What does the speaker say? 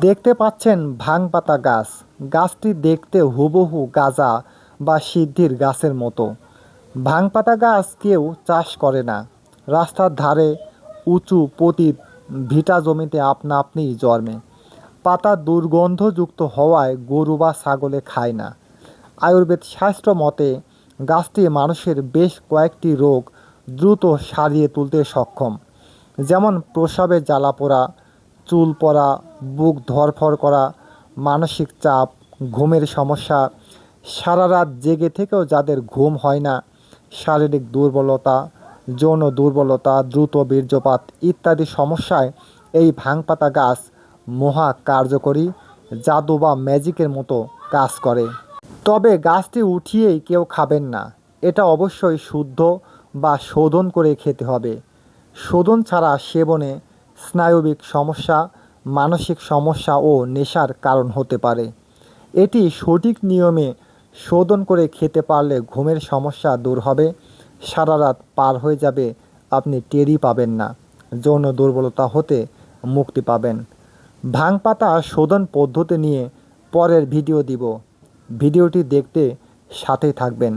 দেখতে পাচ্ছেন ভাং পাতা গাছ। গাছটি দেখতে হুবহু গাঁজা বা সিদ্ধির গাছের মতো। ভাং পাতা গাছ কেউ চাষ করে না। রাস্তার ধারে উঁচু পতিত ভিটা জমিতে আপনা আপনিই জন্মে। পাতা দুর্গন্ধযুক্ত হওয়ায় গরু বা ছাগলে খায় না। আয়ুর্বেদ শাস্ত্র মতে গাছটি মানুষের বেশ কয়েকটি রোগ দ্রুত সারিয়ে তুলতে সক্ষম, যেমন প্রস্রাবে জ্বালাপোড়া, চুল পড়া, বুক ধড়ফড় করা, মানসিক চাপ, ঘুমের সমস্যা, সারা রাত জেগে থেকেও যাদের ঘুম হয় না, শারীরিক দুর্বলতা, যৌন দুর্বলতা, দ্রুত বীর্যপাত ইত্যাদি সমস্যায় এই ভাংপাতা গাছ মহা কার্যকরী, জাদু বা ম্যাজিকের মতো কাজ করে। তবে গাছটি উঠিয়েই কেউ খাবেন না। এটা অবশ্যই শুদ্ধ বা শোধন করে খেতে হবে। শোধন ছাড়া সেবনে স্নায়বিক সমস্যা, মানসিক সমস্যা ও নেশার কারণ হতে পারে। এটি সঠিক নিয়মে শোধন করে খেতে পারলে ঘুমের সমস্যা দূর হবে, সারা রাত পার হয়ে যাবে, আপনি টেরই পাবেন না, যৌন দুর্বলতা হতে মুক্তি পাবেন। ভাং পাতা শোধন পদ্ধতি নিয়ে পরের ভিডিও দিব। ভিডিওটি দেখতে সাথেই থাকবেন।